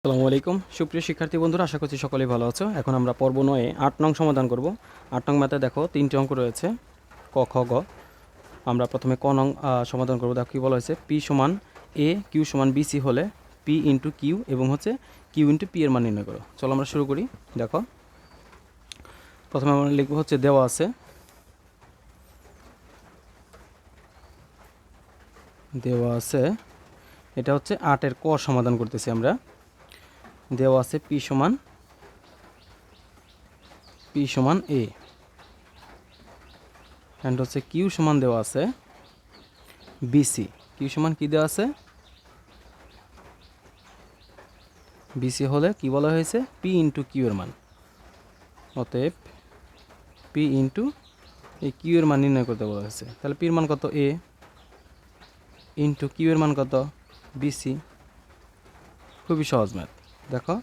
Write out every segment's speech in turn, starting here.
আসসালামু আলাইকুম সুপ্রিয় শিক্ষার্থী বন্ধুরা, আশা করছি সকলেই ভালো আছো। এখন আমরা পর্ব ৯ ৮ নং সমাধান করব। ৮ নং ম্যাথে দেখো ৩টি অঙ্ক রয়েছে, ক খ গ। আমরা প্রথমে ক নং সমাধান করব। দেখো কী বলা হয়েছে, পি সমান এ কিউ সমান বিসি হলে পি ইন্টু কিউ এবং হচ্ছে কিউ ইন্টু পি এর মান নির্ণয় করো। চলো আমরা শুরু করি। দেখো প্রথমে আমরা লিখব হচ্ছে দেওয়া আছে এটা হচ্ছে ৮-এর ক সমাধান করতেছি আমরা। দেওয়া আছে পি সমান এ অ্যান্ড হচ্ছে কিউ সমান দেওয়া আছে বিসি। কিউ সমান কি দেওয়া আছে, বিসি হলে কি বলা হয়েছে, পি ইন্টু কিউ এর মান। অতএব পি ইন্টু এই কিউ এর মান নির্ণয় করতে বলা হয়েছে। তাহলে পির মান কত, এ ইন্টু কিউ এর মান কত, বিসি। খুবই সহজ ম্যাথ। দেখো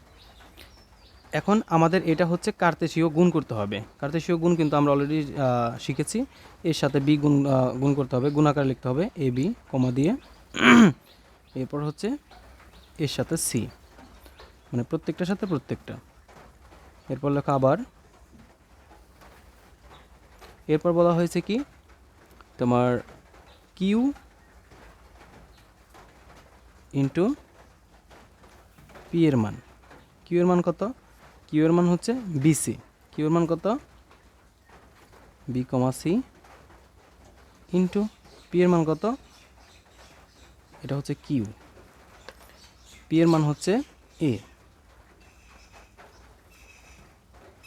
এখন আমাদের এটা হচ্ছে কার্তেশীয় গুণ করতে হবে। কার্তেশীয় গুণ কিন্তু আমরা অলরেডি শিখেছি। এর সাথে বি গুণ করতে হবে, গুণাকার লিখতে হবে এ বি কমা দিয়ে। এরপর হচ্ছে এর সাথে সি, মানে প্রত্যেকটার সাথে প্রত্যেকটা। এরপর লেখা আবার, এরপর বলা হয়েছে কি তোমার কিউ ইন্টু পি এর মান। কিউ এর মান কত, কিউ এর মান হচ্ছে বিসি। কিউ এর মান কত, B comma C into P এর মান কত, এটা হচ্ছে কিউ, পি এর মান হচ্ছে এ।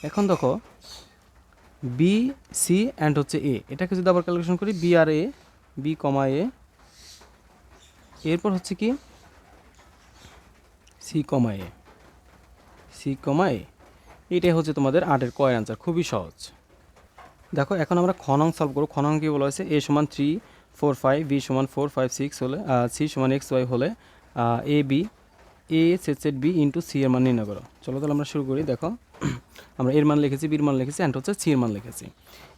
এখন দেখো বি সি অ্যান্ড হচ্ছে এ, এটাকে যদি আবার ক্যালকুলেশন করি, বি আর এ, বি কমা এ, এরপর হচ্ছে কি সি কমা এ, সি কমা এ। এটাই হচ্ছে তোমাদের ৮-এর কয়ের অ্যান্সার। খুবই সহজ। দেখো এখন আমরা খ নং সলভ করব। খ নং কি বলা হয়েছে, এ সমান 3 4 5, বি সমান 4 5 6 হলে সি সমান এক্স ওয়াই হলে A B A set B into C এর মান নির্ণয় করো। চলো তাহলে আমরা শুরু করি। দেখো আমরা এর মান লিখেছি, বির মান লিখেছি অ্যান্ড হচ্ছে সি এর মান লিখেছি।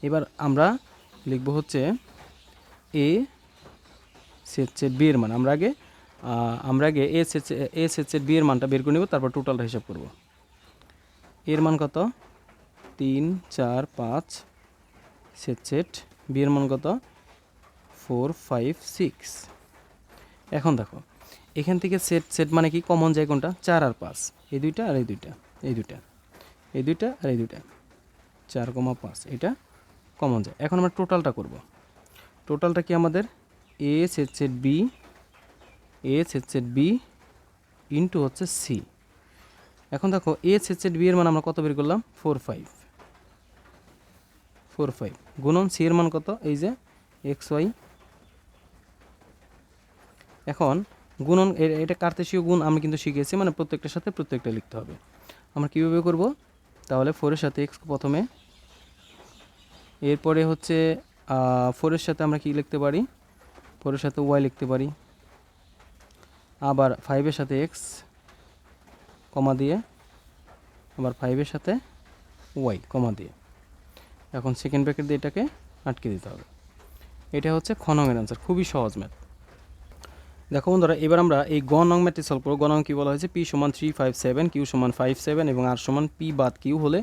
এবার আমরা লিখব হচ্ছে এ সেট বি এর মান। আমরা আগে এ সেট বি এর মানটা বের করে নেব, তারপর টোটালটা হিসাব করব। এর মান কত, 3 4 5, সেট বি এর মান কত, 4 5 6। এখন দেখো এখান থেকে সেট মানে কি, কমন যায় কোনটা, 4 আর 5, এই দুইটা আর এই দুইটা, এই দুইটা, এই দুইটা আর এই দুইটা, 4,5 এটা কমন যায়। এখন আমরা টোটালটা করব। টোটালটা কি আমাদের এ সেট বি ইন্টু হচ্ছে সি। এখন দেখো এ সেট বি এর মান আমরা কত বের করলাম, 4 5 গুণন সি এর মান কত, এই যে এক্স ওয়াই। এখন গুণন এটা কার্তেশীয় গুণ আমি কিন্তু শিখেছি, মানে প্রত্যেকটার সাথে প্রত্যেকটা লিখতে হবে। আমরা কীভাবে করব, তাহলে 4-এর সাথে এক্স প্রথমে, এরপরে হচ্ছে 4-এর সাথে আমরা কি লিখতে পারি, 4-এর সাথে ওয়াই লিখতে পারি। আবার 5-এর সাথে এক্স কমা দিয়ে, আবার 5-এর সাথে ওয়াই কমা দিয়ে। এখন সেকেন্ড ব্র্যাকেট দিয়ে এটাকে আটকে দিতে হবে। এটা হচ্ছে খ নং এর অ্যান্সার। খুবই সহজ ম্যাথ। দেখো বন্ধুরা, এবার আমরা এই গ নং ম্যাথটি সলভ করব। গ নং কী বলা হয়েছে, পি সমান 3 5 7, কিউ সমান 5 7 এবং আর সমান পি বাদ কিউ হলে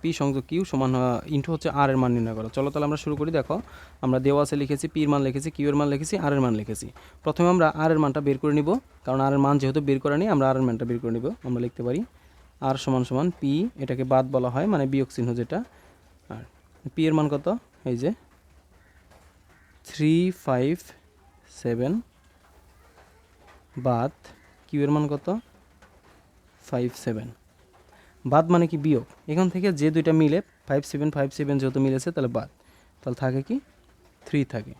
পি সংযোগ কিউ সমান ইন্টু হচ্ছে আর এর মান নির্ণয় করো। চলো তাহলে আমরা শুরু করি। দেখো আমরা দেওয়া আছে লিখেছি, পির মান লিখেছি, কিউ এর মান লিখেছি, আর এর মান লিখেছি। প্রথমে আমরা আর এর মানটা বের করে নিব, কারণ আর এর মান যেহেতু বের করা নেই, আমরা আর এর মানটা বের করে নিব। আমরা লিখতে পারি আর সমান পি, এটাকে বাদ বলা হয়, মানে বিয়োগ চিহ্ন যেটা। আর পি এর মান কত, এই যে 3 5 7 বাদ কিউ এর মান কত, 5 7। বাদ মানে কি, বিয়োগ। এখান থেকে যে দুইটা মিলে 5 7 যেহেতু মিলেছে, তাহলে বাদ, তাহলে থাকে কি 3 থাকে।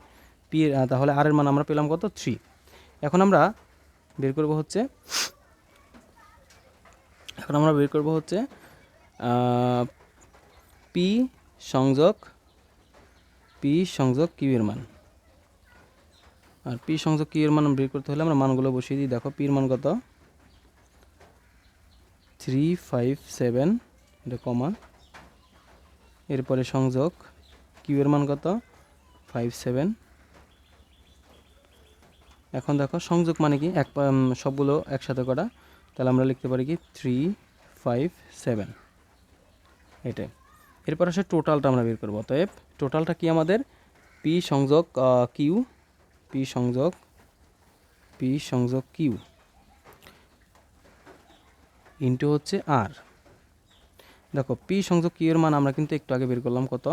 পি তাহলে আর এর মান আমরা পেলাম কত, 3। এখন আমরা বের করব হচ্ছে পি সংযোগ কিউ এর মান। আর পি সংযোগ কিউ এর মান বের করতে হলে আমরা মানগুলো বসিয়ে দিই। দেখো পির মান কত, 3 5 7, এটা কমা, এরপরে সংযোগ কিউ এর মান কত, 5 7। এখন দেখো সংযোগ মানে কি, সবগুলো একসাথে করা, তাহলে আমরা লিখতে পারি কি 3 5 7, এটাই। এরপর আসে টোটালটা আমরা বের করবো। অতএব টোটালটা কি আমাদের পি সংযোগ কিউ, পি সংযোগ কিউ ইন্টু হচ্ছে আর। দেখো পি সংযোগ কিউ এর মান আমরা কিন্তু একটু আগে বের করলাম কত,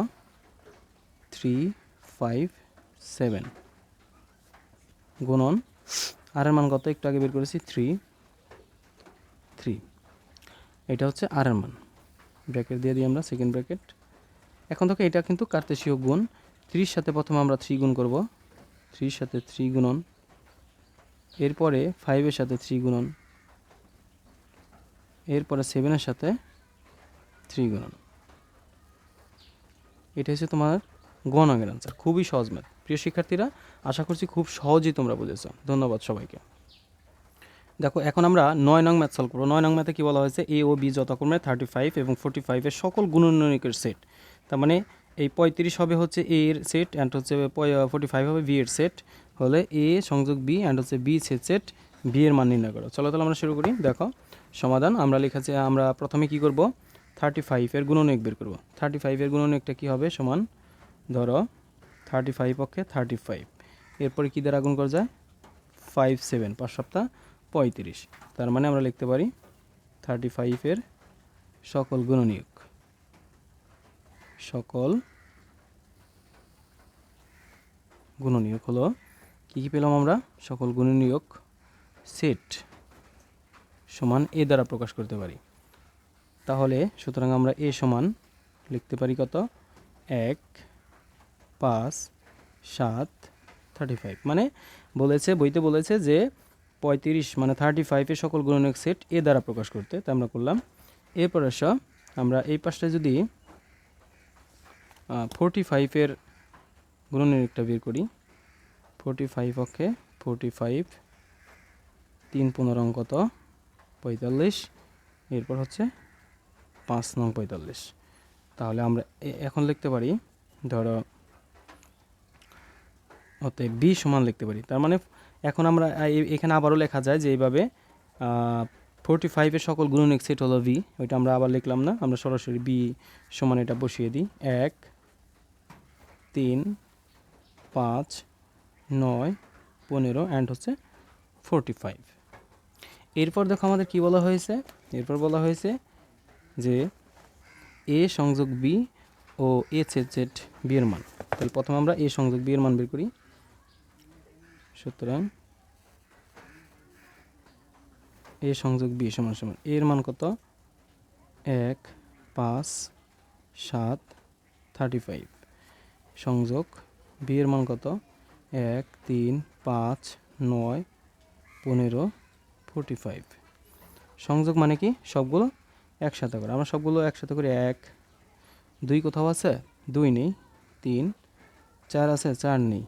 3 5 7 গুণন আর এর মান কত একটু আগে বের করেছি 3 3, এটা হচ্ছে আর এর মান। ব্র্যাকেট দিয়ে দিই আমরা, সেকেন্ড ব্র্যাকেট। এখন দেখো এটা কিন্তু কার্তেশীয় গুণ, 3 সাথে প্রথমে আমরা 3 গুণ করব, 3 সাথে 3 গুণন, এরপরে 5 এর সাথে 3 গুণন, এরপরে 7 এর সাথে 3 গুণন। এটা হচ্ছে তোমার গণকের আনসার। খুবই সহজ ম্যাথ প্রিয় শিক্ষার্থীরা, আশা করছি খুব সহজেই তোমরা বুঝেছো। ধন্যবাদ সবাইকে। দেখো এখন আমরা 9 নং ম্যাথ সলভ করবো। 9 নং ম্যাথে কী বলা হয়েছে, এ ও বি যথাক্রমে 35 এবং 45 এর সকল গুণনীয়কের সেট। তার মানে এই 35 হবে হচ্ছে এ এর সেট অ্যান্ড হচ্ছে 45 হবে বি এর সেট, হলে এ সংযোগ বি অ্যান্ড হচ্ছে বি সেট বি এর মান নির্ণয় করো। চলো তাহলে আমরা শুরু করি। দেখো সমাধান আমরা লিখেছি, আমরা প্রথমে কি করব, 35 এর গুণনীয়ক বের করব। 35 এর গুণনীয়কটা কী হবে, সমান ধরো 35 পক্ষে 35, এরপরে কী দ্বারা গুণ করা যায়, 5 7 5 সপ্তাহ 35। তার মানে আমরা লিখতে পারি 35 এর সকল গুণনীয়ক, সকল গুণনীয়ক হলো কী কী পেলাম আমরা, সকল গুণনীয়ক সেট সমান এ দ্বারা প্রকাশ করতে পারি। তাহলে সুতরাং আমরা এ সমান লিখতে পারি কত, 1 5 7 35। মানে বলেছে, বইতে বলেছে যে 35 মানে 35 এর সকল গুণনীয়ক সেট এ দ্বারা প্রকাশ করতে, তা আমরা করলাম। এরপর আসা আমরা এই পাশটা যদি 45 এর গুণনীয়কটা বের করি, 45 পক্ষে 45 3 15 কত 45, এরপর হচ্ছে 5 নং 45। তাহলে আমরা এখন লিখতে পারি ধরো, অতএব বি সমান লিখতে পারি। তার মানে এখন আমরা এখানে আবারও লেখা যায় যে এইভাবে 45 এর সকল গুণনীয়ক সেট হলো ভি, ওইটা আমরা আবার লিখলাম না, আমরা সরাসরি বি সমান এটা বসিয়ে দিই, 1 3 5 9 15 অ্যান্ড হচ্ছে 45। এরপর দেখো আমাদের কি বলা হয়েছে, এরপর বলা হয়েছে যে এ সংযোগ বি ও এ সেট বি এর মান। তাহলে প্রথমে আমরা এ সংযোগ বি এর মান বের করি। সুতরাং এ সংযোগ বি সমান সমান এর মান কত, 1 5 7 35 সংযোগ বি এর মান কত, 1 3 5 9 15 45। সংযোগ মানে কি, সবগুলো একসাথে করে, আমরা সবগুলো একসাথে করে 1 2 কোথাও আছে 2 নেই, 3 4 আছে 4 নেই,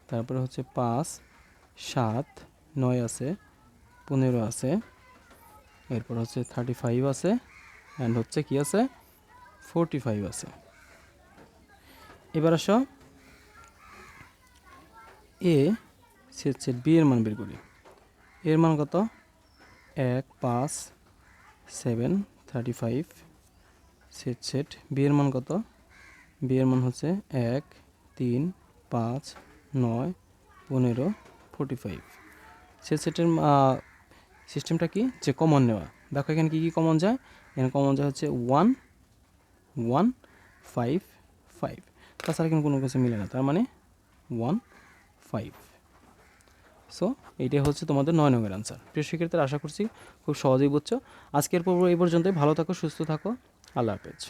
তারপরে হচ্ছে 5 7 9 আছে, 15 আছে, এরপর হচ্ছে 35 আছে অ্যান্ড হচ্ছে কি আছে 45 আছে। এবার আসো এ সেট বি এর মান বের করি। এর মান কত, 1 5 7 35 সেট বি এর মান কত, বি এর মান হচ্ছে 1 3 5 9 15 45। সেটের সিস্টেমটা কি, যে কমন নেওয়া। দেখো এখানে কী কী কমন যায়, এখানে কমন যায় হচ্ছে 1 1 5 5, তাছাড়া কিন্তু কোনো কিছু মিলে না, তার মানে 1 5। সো এইটাই হচ্ছে তোমাদের 9 নম্বরের আনসার। প্রিয় শিক্ষার্থীরা, আশা করছি খুব সহজেই বুঝছো। আজকের পর্ব এই পর্যন্তই। ভালো থাকো, সুস্থ থাকো, আল্লাহ হাফেজ।